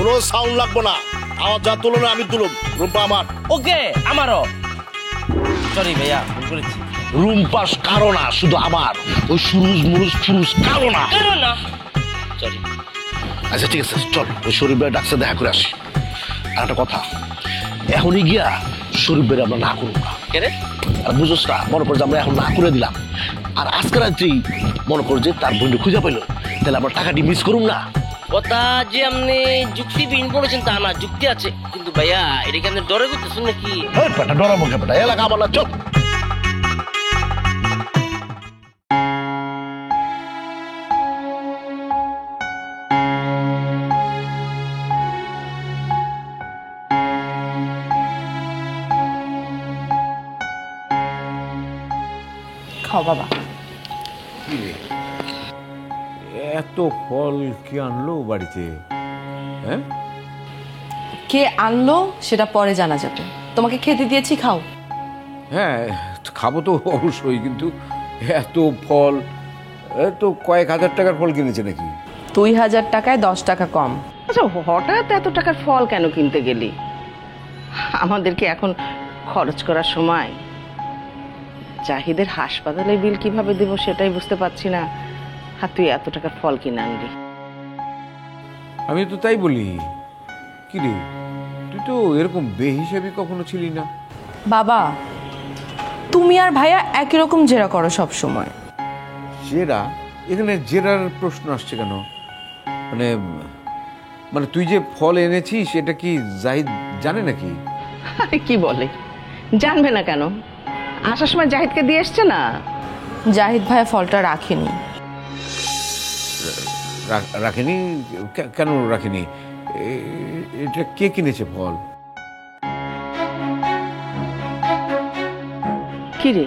কোনো সাউন্ড লাগবো না, আওয়াজ যা তুলো না আমি তুলুম। রুম্পা আমার। ওকে, আমারও। সরি ভাইয়া, ভুল করেছি। রুম্পাস কারো না, শুধু আমার। ওই সুরুজ মুরুজ ফুরুজ কারো না। সরি। আচ্ছা ঠিক আছে, চল ওই শরীফ ভাই ডাক্তার দেখা করে আসি। আর একটা কথা, এখনই গিয়া শরীফ ভাই আমরা না করবো না। আর বুঝোস না, মনে কর যে আমরা এখন না করে দিলাম, আর আজকে রাত্রেই মনে কর যে তার বন্ধু খুঁজে পাইলো, তাহলে আমরা টাকাটি মিস করুম না। কথা যে আপনি যুক্তিবিহীন বলেছেন তা না, যুক্তি আছে, কিন্তু ভাইয়া এটা কি আপনি ডরে করতেছেন নাকি? ডরাবো কেপটা, এলাকা আমার না, চল। খাও বাবা। এত ফল কে আনলো বাড়িতে? হ্যাঁ, কে আনলো সেটা পরে জানা যাবে, তোমাকে খেতে দিয়েছি, খাও। হ্যাঁ খাবো তো অবশ্যই, কিন্তু এত ফল, তো কয়েক হাজার টাকার ফল কিনেছে নাকি? 2000 টাকায় 10 টাকা কম। আচ্ছা, হঠাৎ এত টাকার ফল কেন কিনতে গেলি? আমাদেরকে এখন খরচ করার সময়। জাহিদের হাসপাতালে বিল কিভাবে দেব সেটাই বুঝতে পারছি না, আর তুই এত টাকার ফল কিনে আনলি। আমি তো তাই বলি। কি রে, তুই তো এরকম বেহিসাবি কখনো ছিলি না। বাবা, তুমি আর ভাইয়া একই রকম জেরা করো সব সময়। জেরা? এখানে জেরার প্রশ্ন আসছে কেন? মানে মানে তুই যে ফল এনেছিস এটা কি জাহিদ জানে নাকি? আরে কি বলে, জানবে না কেন? আসার সময় জাহিদকে দিয়ে এসছে না। জাহিদ ভাইয়া ফলটা রাখেনি। রাখেনি? কেন রাখেনি? এটা কে কিনেছে ফল? কি রে,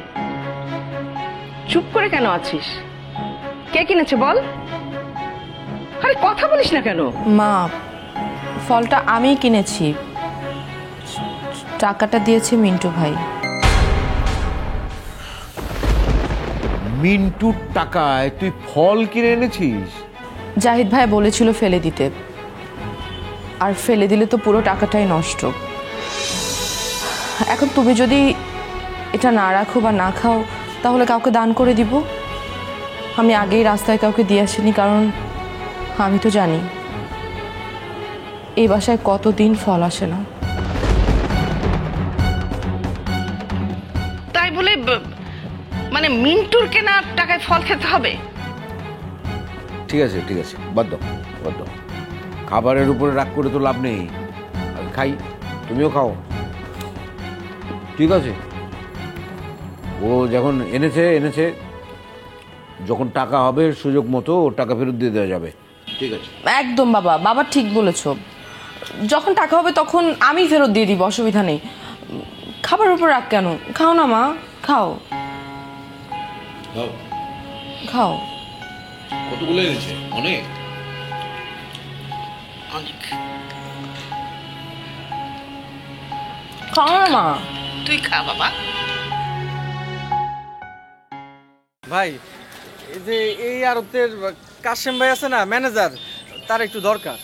চুপ করে কেন আছিস? কে কিনেছে বল? আরে কথা বলিস না কেন? মা, ফলটা আমিই কিনেছি, টাকাটা দিয়েছে মিন্টু ভাই। মিন্টুর টাকায় তুই ফল কিনে এনেছিস? জাহিদ ভাই বলেছিল ফেলে দিতে, আর ফেলে দিলে তো পুরো টাকাটাই নষ্ট। এখন তুমি যদি এটা না রাখো বা না খাও, তাহলে কাউকে দান করে দিব। আমি আগেই রাস্তায় কাউকে দিয়ে আসিনি, কারণ আমি তো জানি এই বাসায় কতদিন ফল আসে না। তাই বলে মানে মিন্টুর কেনা টাকায় ফল খেতে হবে? ঠিক আছে ঠিক আছে, বাদ দাও বাদ দাও। খাবারের উপরে রাগ করে তো লাভ নেই। খাই, তুমিও খাও। ঠিক আছে, ও যখন এনেছে, যখন টাকা হবে সুযোগ মতো ও টাকা ফেরত দিয়ে দেওয়া যাবে। ঠিক আছে? একদম বাবা, বাবা ঠিক বলেছ। যখন টাকা হবে তখন আমি ফেরত দিয়ে দিব, অসুবিধা নেই। খাবারের উপর রাখ কেন? খাও না মা, খাও খাও। কতগুলো এনেছে? অনেক অনেক। খাও না মা। তুই খা বাবা। ভাই, এই যে এই আড়তের কাশেম ভাই আছে না, ম্যানেজার, তার একটু দরকার।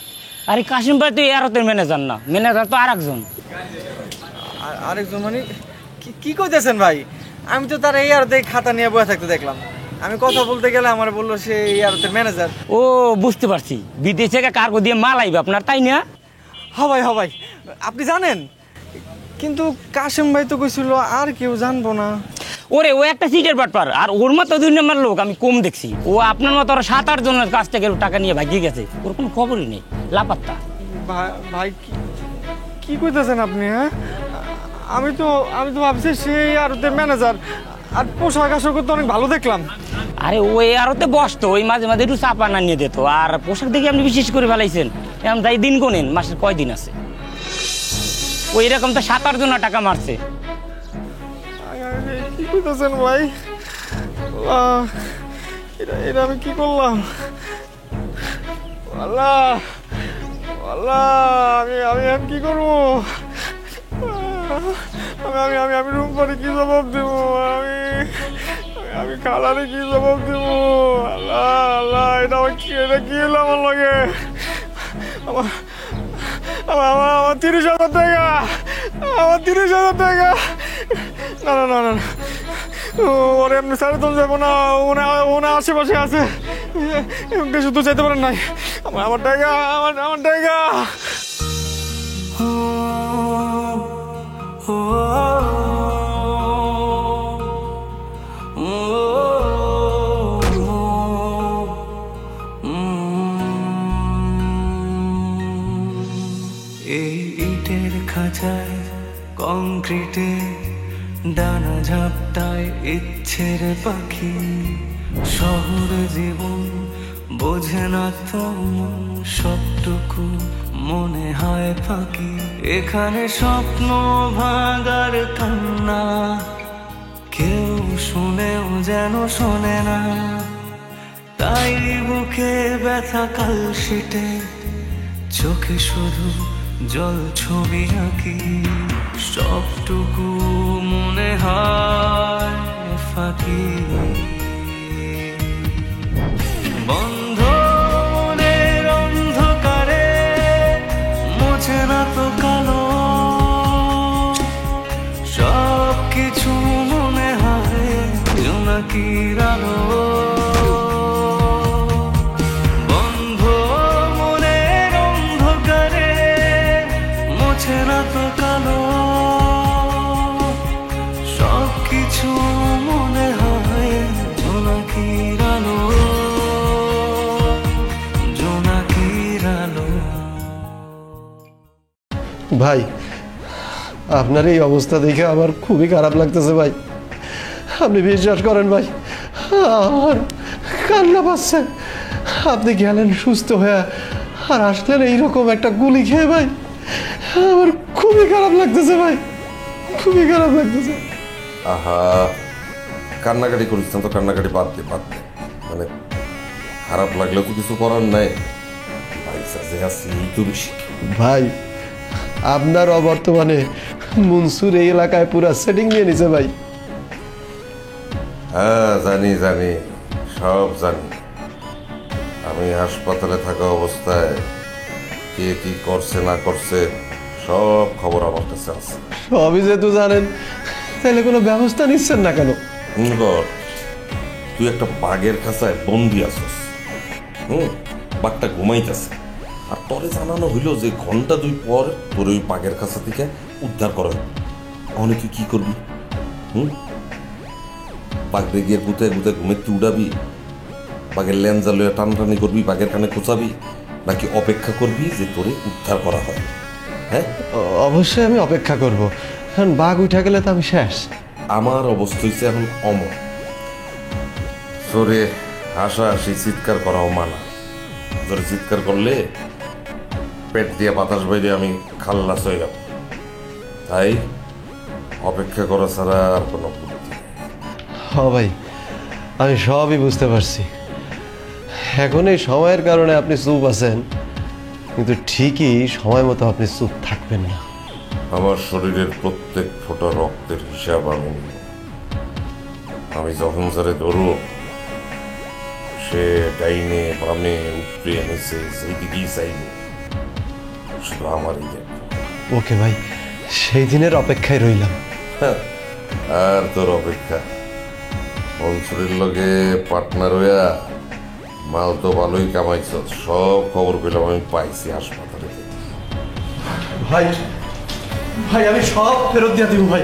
আরে কাশিম ভাই তো এই আড়তের ম্যানেজার না, ম্যানেজার তো আর একজন। আরেকজন মানে কি কইতেছেন ভাই? আমি তো তার এই আড়তে খাতা নিয়ে বসে থাকতে দেখলাম। আমি কথা বলতে গেলে আমার বললো সে এই আড়তের ম্যানেজার। ও বুঝতে পারছি, বিদেশ থেকে কার্গো দিয়ে মাল আইবে আপনার, তাই না? হ ভাই, আপনি জানেন, কিন্তু কাশেম ভাই তো কইছিল আর কেউ জানবো না। ওরে ও একটা সিটের বাটপার, আর ওর মতো 2 নম্বর লোক আমি কম দেখছি। ও আপনার মতো আরো 7-8 জনের কাছ থেকে টাকা নিয়ে ভাগিয়ে গেছে, ওর কোনো খবরই নেই, লাপাত্তা। ভাই কি কইতেছেন আপনি? হ্যাঁ, আমি তো ভাবছি সেই আড়তের ম্যানেজার, আর পোশাক আশাক তো অনেক ভালো দেখলাম। আরে ওই আরতে বসতো, ওই মাঝে মাঝে একটু চাপা না নিয়ে দিত। আর পোশাক দেখে আপনি বিশেষ করে ফেলাইছেন, এখন তাই দিন গোনেন মাসের কয়দিন আছে। ওই রকম তো 7-8 জনের টাকা মারছে। কি করতেছেন ভাই? এটা আমি কি করলাম? আল্লাহ আল্লাহ, আমি কি করবো? আমি আমি আমি রুম্পারে কি জবাব দেবো? আমি খালারে কি জবাব দেবো? আল্লাহ আল্লাহ, এটা কি এলো আমার লাগে? আমার 30,000 টাকা, আমার 30,000 টাকা। না না না না না, ওরে এমনি সারে তো যাবো না, ওনা আশেপাশে আছে, বেশি তো চাইতে পারেন নাই। আমার টাকা, আমার টাকা। এই ইটের খাঁচায় কংক্রিটে ডানা ঝাপটায় ইচ্ছের পাখি, শহর জীবন বোঝে না তো সবটুকু মনে হয় ফাঁকি। এখানে স্বপ্ন ভাগার কান্না কেউ শুনেও যেন শোনে না, তাই বুকে ব্যথা কালশিটে চোখে শুধু জল ছবি আঁকি। সবটুকু মনে হয় ফাঁকি। বন্ধ মনের অন্ধকারে মোছে না তো কালো, সব কিছু মনে হয় জোনাকির আলো। বন্ধ মনের অন্ধকারে মোছে না তো কালো, সব কিছু মনে হয় জোনাকির আলো, জোনাকির আলো। ভাই, আপনার এই অবস্থা দেখে আমার খুবই খারাপ লাগতেছে ভাই। আপনি বিশ্বাস করেন ভাই, আমার কান্না পাচ্ছে। আপনি গেলেন সুস্থ হয়ে আর আসলেন এইরকম একটা গুলি খেয়ে ভাই। আমার খুবই খারাপ লাগতেছে ভাই, খুবই খারাপ লাগতেছে। আহা, কান্নাকাটি করিস না তো, কান্নাকাটি বাদ দে বাদ দে। মানে খারাপ লাগলেও তো কিছু করার নাই ভাই, সাজে আছি এই তো বেশি। ভাই, আপনার অবর্তমানে মনসুর এই এলাকায় পুরা সেটিং নিয়ে নিছে ভাই। হ্যাঁ জানি জানি, সব জানি। আমি হাসপাতালে থাকা অবস্থায় কে কি করছে না করছে সব খবর আমার কাছে আছে। সবই যেহেতু জানেন, তাহলে কোনো ব্যবস্থা নিচ্ছেন না কেন? কর, তুই একটা বাঘের খাঁচায় বন্দি আছিস। বাঘটা ঘুমাইতেছে, আর তোরে জানানো হইলো যে ঘন্টা 2 পর তোর ওই বাঘের কাছা থেকে উদ্ধার করা হবে। তাহলে তুই কি করবি? বাঘরে গিয়ে গুতে গুতে ঘুমের তুই উড়াবি, বাঘের লেঞ্জা লইয়া টানটানি করবি, বাঘের কানে খোঁচাবি, নাকি অপেক্ষা করবি যে তোরে উদ্ধার করা হয়? হ্যাঁ, অবশ্যই আমি অপেক্ষা করব, কারণ বাঘ উঠে গেলে তো আমি শেষ। আমার অবস্থা হচ্ছে এখন অমর। জোরে হাসাহাসি চিৎকার করাও মানা। জোরে চিৎকার করলে পেট দিয়ে বাতাস বাইরে আমি খাল্লাস হয়ে যাব। তাই অপেক্ষা করা ছাড়া আর কোনো বুদ্ধি নেই। ভাই, আমি সবই বুঝতে পারছি। এখন এই সময়ের কারণে আপনি চুপ আছেন, কিন্তু ঠিকই সময় মতো আপনি চুপ থাকবেন না। আমার শরীরের প্রত্যেক ফোঁটা রক্তের হিসাব আমি নিব। আমি যখন যারে ধরব, সে ডাইনে বামে উপরে নিচে যেদিকেই চাইবে, শুধু আমারই দেখব। ওকে ভাই, সেই দিনের অপেক্ষায় রইলাম। আর তোর অপেক্ষা? মনসুরের লগে পার্টনার হইয়া মাল তো ভালোই কামাইছ, সব খবর পেলাম আমি পাইছি হাসপাতালে। ভাই ভাই, আমি সব ফেরত দিয়ে দিব ভাই।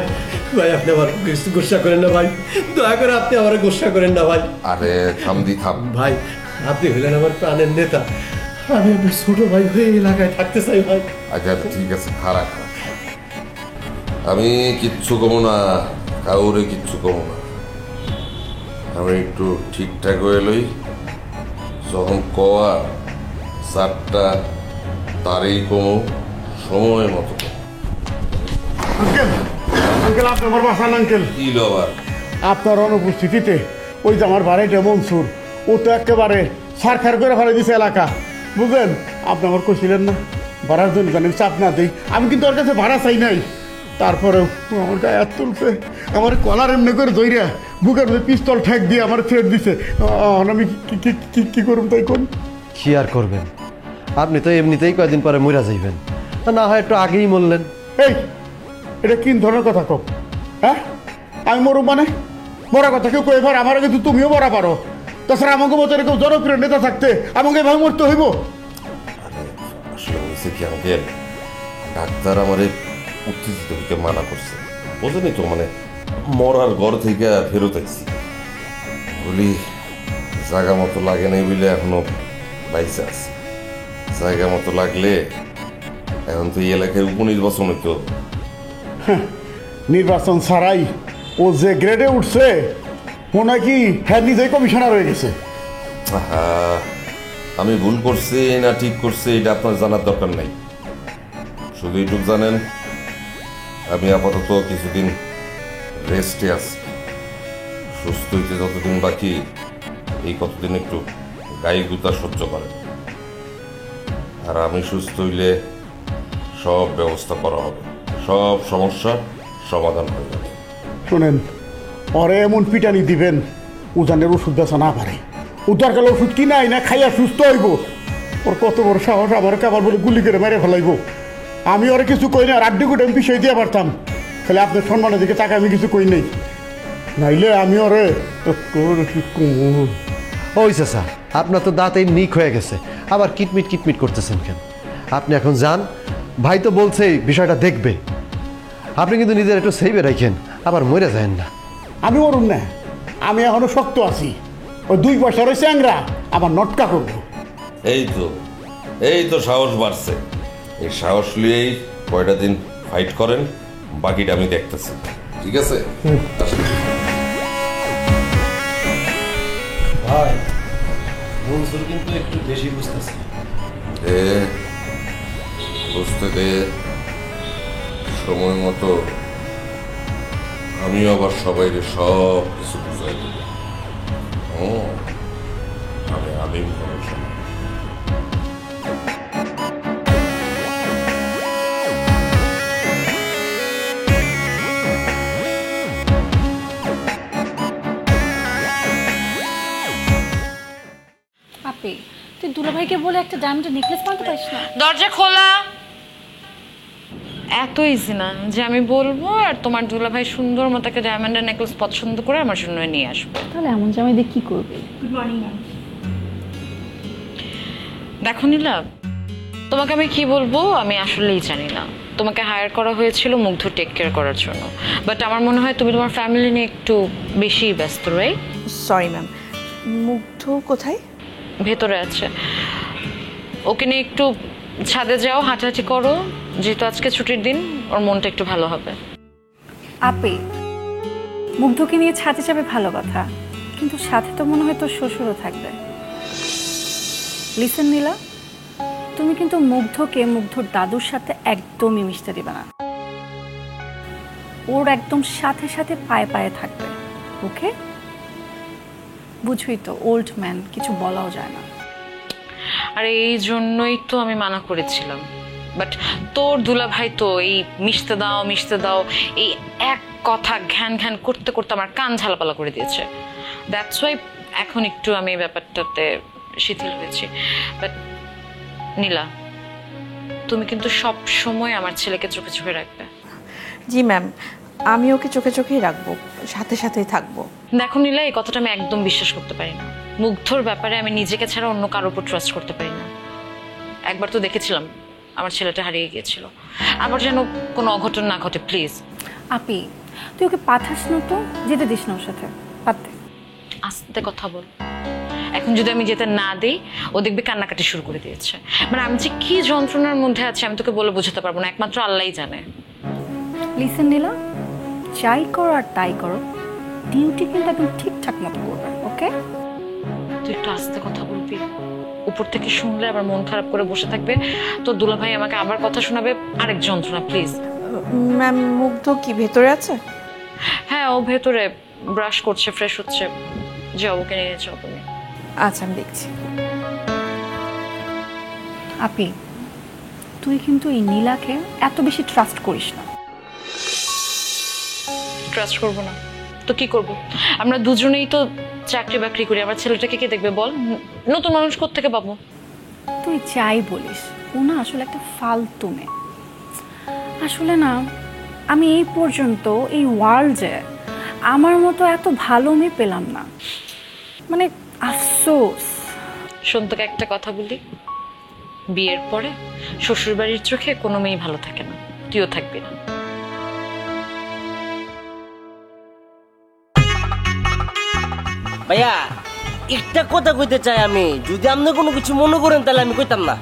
ভাই, আপনি আমার গোসা করেন না ভাই, দয়া করে আপনি আমার গোসা করেন না ভাই। আরে থামদি থাম ভাই, আপনি হইলেন আমার প্রাণের নেতা, আমি আপনার ছোট ভাই হয়ে এলাকায় থাকতে চাই ভাই। আচ্ছা ঠিক আছে, খারাপ আমি কিচ্ছু কমো না, কাউরে কিচ্ছু কমো না। আমি একটু ঠিকঠাক হয়ে লই, যখন কওয়া 4টা তারই কমো, সময় মতো। আঙ্কেল, আপনি আমার বাসান আঙ্কেল। কি আবার? আপনার অনুপস্থিতিতে ওই যে আমার বাড়িটা মনসুর, ও তো একেবারে সারখার করে ফেলে দিছে এলাকা, বুঝলেন? আপনি আমার কইছিলেন না ভাড়ার জন্য জানেন চাপ না দিই, আমি কিন্তু ওর কাছে ভাড়া চাই নাই। তারপরেও ও আমার গায়ে হাত তুলছে, আমার কলার এমনি করে ধইরা বুকের মধ্যে পিস্তল ঠেক দিয়ে আমার ছেড়ে দিছে। আমি কি করব তাই কোন? কি আর করবেন, আপনি তো এমনিতেই কয়দিন পরে মইরা যাইবেন। না হয় একটু আগেই মরলেন। এই এটা কি ধরনের কথা কও? হ্যাঁ, আমি মরু মানে মরা কথা কেউ কই এবার আমার কিন্তু তুমিও মরা পারো। তাছাড়া আমাকে মতো এরকম জনপ্রিয় নেতা থাকতে আমাকে এভাবে মরতে হইব? আসলে হয়েছে কি, আমাকে ডাক্তার আমার উত্তেজিত হইতে মানা করছে, বোঝেনি তো, মানে মরার ঘর থেকে ফেরত আইছি বলি জায়গা মতো লাগে নাই বলে এখনো বাইসে আছে। জায়গা মতো লাগলে এখন তো এই এলাকায় উপনির্বাচন হইতো। নির্বাচন ছাড়াই ও যে গ্রেডে উঠছে মনে হয় কি হ্যাঁ নিজেই কমিশনার হয়ে গেছে। আহা, আমি ভুল করছি না ঠিক করছি এটা আপনার জানার দরকার নাই। শুধু এইটুকু জানেন, আমি আপাতত কিছুদিন রেস্টে আছি। সুস্থ হইতে যতদিন বাকি, এই কতদিন একটু গায়ে গুতা সহ্য করেন। আর আমি সুস্থ হইলে সব ব্যবস্থা করা হবে, সব সমস্যার সমাধান হয়ে যাবে। শোনেন, পরে এমন পিটানি দিবেন উজানের ওষুধ বেচা না পারে। উদ্ধার কালে ওষুধ কিনাই না খাইয়া সুস্থ হইব। ওর কত বড় সাহস আমার আবার বলে গুলি করে মেরে ফেলাইব। আমি ওরা কিছু কই না, রাড্ডি গুটে আমি বিষয় দিয়ে পারতাম। তাহলে আপনার সম্মানের দিকে তাকে আমি কিছু কই নেই, নাইলে আমি ওরে ওই চাচা, আপনার তো দাঁত এই নিক হয়ে গেছে, আবার কিটমিট কিটমিট করতেছেন কেন? আপনি এখন যান, ভাই তো বলছেই বিষয়টা দেখবে। আপনি কিন্তু নিজের একটু সেভে রাখেন, আবার মরে যায় না। আমি মরুন না, আমি এখনো শক্ত আছি। ওই 2 পয়সার ওই চ্যাংরা আমার নটকা করবো। এই তো সাহস বাড়ছে। এই সাহস নিয়েই কয়টা দিন ফাইট করেন, বাকিটা আমি দেখতেছি, ঠিক আছে? ভাই মনসুর কিন্তু একটু বেশি বুঝতেছে। বুঝতে দে, সময় মতো আমিও আবার সবাইকে সব কিছু বুঝাই দেব। আমি আলিম কোনো সময়। আপি, তুই দুলাভাইকে বলে একটা ডায়মন্ডের নেকলেস বানাতে পারিস না? দরজা খোলা। এত ইজি না যে আমি বলবো আর তোমার দুলাভাই সুন্দর মতো একটা ডায়মন্ডের নেকলেস পছন্দ করে আমার জন্য নিয়ে আসবে। তাহলে এমন জামাই দিয়ে কি করবে? Good morning ma'am. দেখো নীলা, তোমাকে আমি কি বলবো আমি আসলেই জানি না। তোমাকে হায়ার করা হয়েছিল মুগ্ধ টেক কেয়ার করার জন্য, বাট আমার মনে হয় তুমি তোমার ফ্যামিলি নিয়ে একটু বেশি ব্যস্ত, রাইট? সরি ম্যাম, মুগ্ধ কোথায়? ভেতরে আছে, ওকে নিয়ে একটু ছাদে যাও, হাঁটাহাঁটি করো, যেহেতু আজকে ছুটির দিন, ওর মনটা একটু ভালো হবে। আপি, মুগ্ধকে নিয়ে ছাদে যাবে ভালো কথা, কিন্তু সাথে তো মনে হয় তোর শ্বশুরও থাকবে। লিসেন নীলা, তুমি কিন্তু মুগ্ধকে মুগ্ধর দাদুর সাথে একদমই মিশতে দিবে না। ওর একদম সাথে সাথে পায়ে পায়ে থাকবে, ওকে? বুঝবি তো, ওল্ড ম্যান, কিছু বলাও যায় না। আর এই জন্যই তো আমি মানা করেছিলাম, বাট তোর দুলাভাই তো এই মিশতে দাও এই এক কথা ঘ্যান ঘ্যান করতে করতে আমার কান ঝালাপালা করে দিয়েছে। দ্যাটস ওয়াই এখন একটু আমি ব্যাপারটাতে শিথিল হয়েছি। বাট নীলা, তুমি কিন্তু সব সময় আমার ছেলেকে চোখে চোখে রাখবে। জি ম্যাম, আমি ওকে চোখে চোখেই রাখবো, সাথে সাথেই থাকবো। দেখো নীলা, এই কথাটা আমি একদম বিশ্বাস করতে পারি না। মুগ্ধর ব্যাপারে আমি নিজেকে ছাড়া অন্য কারোর উপর ট্রাস্ট করতে পারি না। একবার তো দেখেছিলাম আমার ছেলেটা হারিয়ে গিয়েছিল, আবার যেন কোনো অঘটন না ঘটে, প্লিজ। আপি, তুই ওকে পাঠাস না তো, যেতে দিস না ওর সাথে, পারতে। আস্তে কথা বল। এখন যদি আমি যেতে না দিই, ও দেখবি কান্নাকাটি শুরু করে দিয়েছে। মানে আমি যে কি যন্ত্রণার মধ্যে আছি আমি তোকে বলে বোঝাতে পারবো না, একমাত্র আল্লাহই জানে। লিসেন নীলা, যাই করো আর তাই করো, ডিউটি কিন্তু একদম ঠিকঠাক মতো করবে, ওকে? তুই একটু আস্তে কথা বলবি, উপর থেকে শুনলে আবার মন খারাপ করে বসে থাকবে। তোর দুলাভাই আমাকে আবার কথা শোনাবে, আরেক যন্ত্রণা, প্লিজ। ম্যাম, মুগ্ধ কি ভেতরে আছে? হ্যাঁ, ও ভেতরে ব্রাশ করছে, ফ্রেশ হচ্ছে। যাও, ওকে নিয়ে যাও তুমি। আচ্ছা, আমি দেখছি। আপি, তুই কিন্তু এই নীলাকে এত বেশি ট্রাস্ট করিস না। ট্রাস্ট করবো না তো কি করব? আমরা দুজনেই তো চাকরি বাকরি করি, আমার ছেলেটাকে কে দেখবে বল? নতুন মানুষ কোত্থেকে পাবো? তুই যাই বলিস, ও না আসলে একটা ফালতু মেয়ে, আসলে না, আমি এই পর্যন্ত এই ওয়ার্ল্ডে আমার মতো এত ভালো মেয়ে পেলাম না, মানে আফসোস। শোন, তোকে একটা কথা বলি, বিয়ের পরে শ্বশুরবাড়ির চোখে কোনো মেয়ে ভালো থাকে না, তুইও থাকবি না। ভাইয়া একটা কথা কইতে চাই আমি, যদি আপনি কোনো কিছু মনে করেন তাহলে আমি কইতাম না।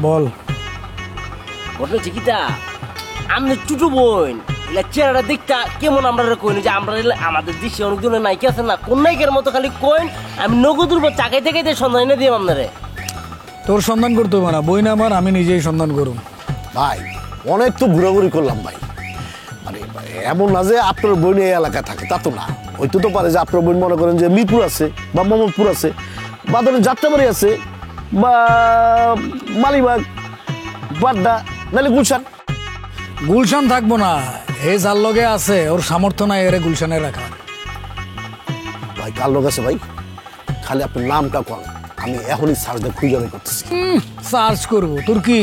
বল। ঘটনা চিকিটা আপনি টুটু বোন চেহারাটা দেখতা কেমন আমরা কইন যে আমরা আমাদের দেশে অনেকজনের নায়িকা আছে না, কোন নায়িকার মতো খালি কইন, আমি নগদুর উপর চাকাইতে খাইতে সন্ধান এনে দিই আপনারে। তোর সন্ধান করতে হবে না, বই না আমার, আমি নিজেই সন্ধান করুম। ভাই অনেক তো ঘোরাঘুরি করলাম ভাই, মানে এমন না যে আপনার বোন এই এলাকায় থাকে, তা তো না। হইতে তো পারে যে আপনার বোন মনে করেন যে মিরপুর আছে বা মোহাম্মদপুর আছে বা ধরেন যাত্রাবাড়ি আছে বা মালিবাগ, বাড্ডা, নাহলে গুলশান। গুলশান থাকবো না, এ যার লগে আছে ওর সামর্থ্য নাই এর গুলশানে রাখা। ভাই কার লোক আছে ভাই, খালি আপনার নামটা কোন, আমি এখনই সার্চ দিয়ে খুঁজে বের করতেছি। সার্চ করবো, তোর কি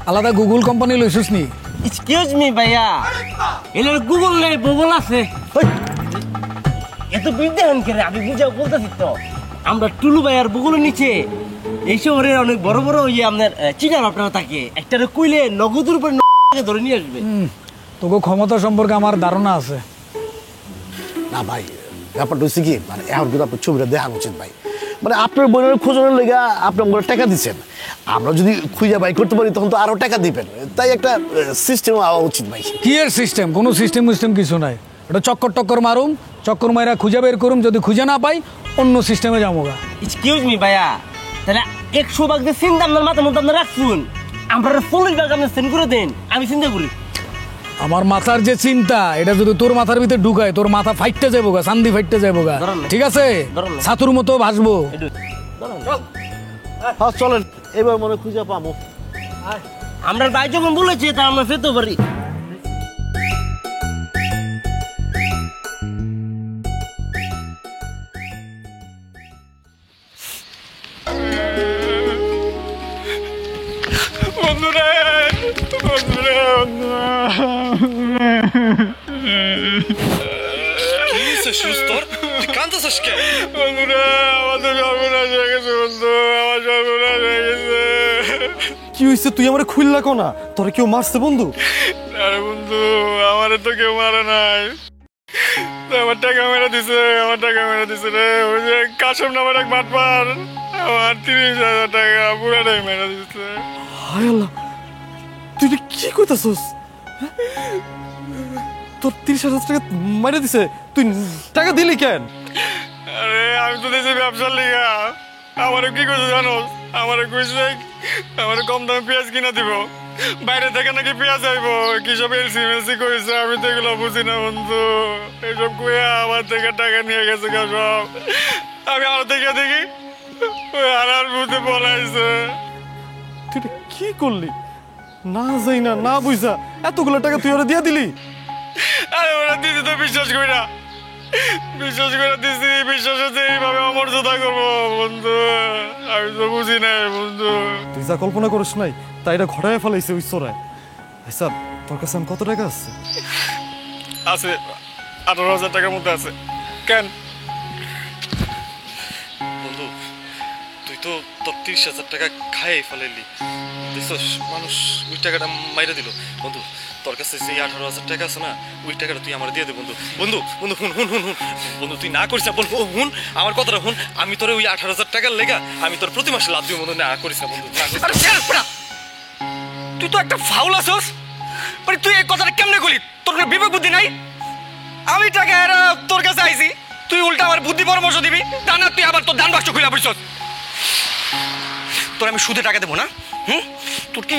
আলাদা গুগল কোম্পানি লইছিস নি? এক্সকিউজ মি ভাইয়া, এর গুগল নেই, গুগল আছে। এত বিদ্যান করে আমি বুঝাও বলতেছি তো, আমরা টুলু ভাইয়ার গুগলের নিচে এই শহরের অনেক বড় বড় ইয়ে আপনার চিনার আপনারা থাকে, একটা কইলে নগদের উপর ধরে নিয়ে আসবে। তোকে ক্ষমতা সম্পর্কে আমার ধারণা আছে। না ভাই ব্যাপারটা হচ্ছে কি, মানে এখন কিন্তু আপনার ছবিটা দেখানো উচিত ভাই, মানে আপনার বোনের খোঁজানোর লেগে আপনি আমাকে টাকা দিচ্ছেন, আমরা যদি খুঁজে বাই করতে পারি তখন তো আরো টাকা দিবেন, তাই একটা সিস্টেম হওয়া উচিত ভাই। কি এর সিস্টেম? কোনো সিস্টেম কিছু নাই, এটা চক্কর টক্কর মারুম, চক্কর মাইরা খুঁজে বের করুম, যদি খুঁজে না পাই অন্য সিস্টেমে যাবোগা। এক্সকিউজ মি ভাইয়া, তাহলে 100 ভাগ যে চিন্তা আপনার মাথার মধ্যে আপনার রাখছুন, আমরা 40 ভাগ আপনি সেন্ড করে দেন, আমি চিন্তা করি। আমার মাথার যে চিন্তা এটা যদি তোর মাথার ভিতরে ঢুকায়, তোর মাথা ফাইটতে যাবো গা, চান্দি ফাইটতে যাবো গা, ঠিক আছে? ছাতুর মতো ভাসবো। হ্যাঁ চলেন, এবার মনে খুঁজে পাবো। আমরা ভাই যখন বলেছি তা আমরা ফেরতে পারি। বন্ধুরা বন্ধুরা কি হয়েছে? তুই আমার খুললা কোনা, তোর কেউ মারছে বন্ধু? আরে বন্ধু, আমারে তো কেউ মারে নাই, আমার টাকা মেরে দিছে, আমার টাকা মেরে দিছে রে। ওই যে কাশম নামের এক বাটপার আমার 30,000 টাকা পুরাটাই মেরে দিছে। হায় আল্লাহ, তুই কি কইতাছস? তোর 30,000 টাকা মাইরে দিছে, তুই টাকা দিলি কেন? আরে আমি তো দিয়েছি ব্যবসার লিগা। আমারে কি কইছে জানো? আমারে কইছে আমারে কম দামে পেঁয়াজ কিনা দিব, বাইরে থেকে নাকি পেঁয়াজ আইবো, কি সব এলসি কইছে, আমি তো এগুলো বুঝি না বন্ধু। এইসব কইয়া আমার থেকে টাকা নিয়ে গেছে সব। আমি আরো থেকে দেখি ওই হারার বুঝতে পলাইছে। তুই কি করলি? না যাই না, না বুঝা এতগুলো টাকা তুই ওরা দিয়ে দিলি? আরে ওরা দিদি তো বিশ্বাস করি না, বিশ্বাস করে দিছি, বিশ্বাসে যে এইভাবে অমর্যাদা করবো বন্ধু, আমি তো বুঝি নাই বন্ধু। তুই যা কল্পনা করিস নাই তাই এটা ঘটায় ফেলাইছে ওই চোরায়। আচ্ছা তোর কাছে কত টাকা আছে? আছে 18,000 টাকার মধ্যে আছে। কেন বন্ধু, তুই তো তোর 30,000 টাকা খাই ফেলাইলি, দেখছস মানুষ ওই টাকাটা মাইরে দিল। বন্ধু তোর কাছে যে 18,000 টাকা আছে না, ওই টাকাটা তুই আমার দিয়ে দে বন্ধু। বন্ধু বন্ধু হুন হুন হুন হুন বন্ধু, তুই না করিস না বন্ধু, হুন আমার কথাটা হুন। আমি তোর ওই 18,000 টাকার লেগা আমি তোর প্রতি মাসে লাভ দিব বন্ধু, না করিস না বন্ধু। তুই তো একটা ফাউল আছস, মানে তুই এই কথাটা কেমনে করলি? তোর কোনো বিবেক বুদ্ধি নাই? আমি টাকা তোর কাছে আইছি, তুই উল্টা আমার বুদ্ধি পরামর্শ দিবি, তা না তুই আবার তোর ধান বাক্স খুলে বুঝছস। তোর আমি সুদে টাকা দেবো না? তোর কি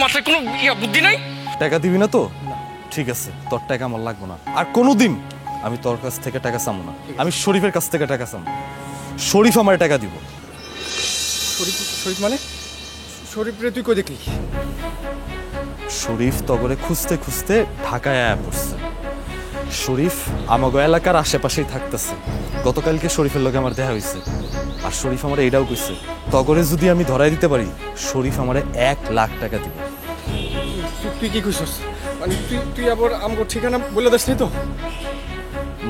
মাথায় কোনো বুদ্ধি নাই? টাকা দিবি না তো? ঠিক আছে, তোর টাকা আমার লাগবে না। আর কোনোদিন আমি তোর কাছ থেকে টাকা চামো না, আমি শরীফের কাছ থেকে টাকা চামো। শরীফ আমার টাকা দিব। শরীফ মানে? শরীফ রে তুই কই দেখলি? শরীফ তগরে খুঁজতে খুঁজতে ঢাকায় আয়া পড়ছে। শরীফ আমাগো এলাকার আশেপাশেই থাকতেছে। গতকালকে শরীফের লগে আমার দেখা হয়েছে, আর শরীফ আমার এইটাও কইছে তগরে যদি আমি ধরাই দিতে পারি, শরীফ আমারে 1 লাখ টাকা দিব। তুই কি কইছস মানে তুই আবার আমগো ঠিকানা বলে দিস তো?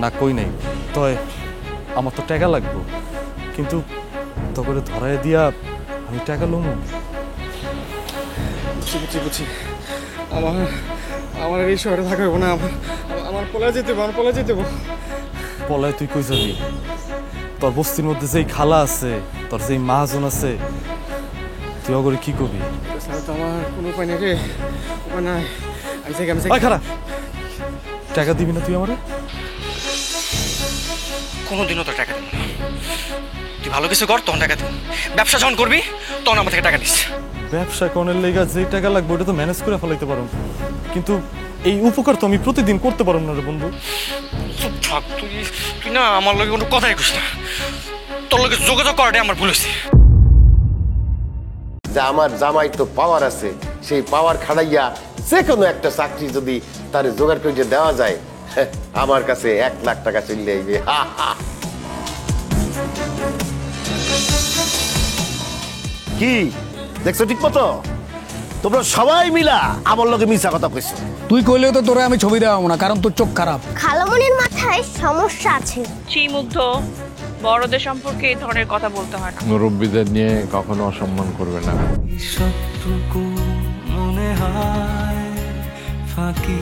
না কই নাই, তয় আমার তো টাকা লাগবো, কিন্তু তো করে ধরাই দিয়া আমি টাকা লমু। বুঝছি আমার এই শহরে থাকা হবো না, আমার পলায় যেতে হবে, পলায় তুই কই যাবি? তোর বস্তির মধ্যে যেই খালা আছে, তোর যেই মাহাজন আছে, তুই অগরে কি করবি? তো আমার কোনো উপায় নেই রে, উপায় নাই। ভাই খারাপ, টাকা দিবি না তুই আমারে? কোনোদিনও তো টাকা দিবি না। তুই ভালো কিছু কর, তখন টাকা দিবি। ব্যবসা যখন করবি তখন আমার থেকে টাকা নিস। ব্যবসা কোনের লেগা যে টাকা লাগবে ওটা তো ম্যানেজ করে ফেলাইতে পারো, কিন্তু এই উপকার তো আমি প্রতিদিন করতে পারব না রে বন্ধু। চুপ থাক, তুই না আমার লগে কোনো কথাই কইস না। তোর লগে যোগাযোগ করাটাই আমার ভুল হয়েছে। যে আমার জামাই তো পাওয়ার আছে, সেই পাওয়ার খাড়াইয়া যে কোনো একটা চাকরি যদি তার জোগাড় করে দেওয়া যায়, আমার কাছে 1 লাখ টাকা চলে আইবে। কি দেখছো ঠিক মতো? তোমরা সবাই মিলা আমার লগে মিছা কথা কইছো। তুই কইলেও তো তোরে আমি ছবি দেওয়া না, কারণ তোর চোখ খারাপ। খালামণির মাথায় সমস্যা আছে। মুগ্ধ, বড়দের সম্পর্কে এই ধরনের কথা বলতে হয় না। মুরব্বীদের নিয়ে কখনো অসম্মান করবে না। সবটুকু মনে হয় ফাঁকি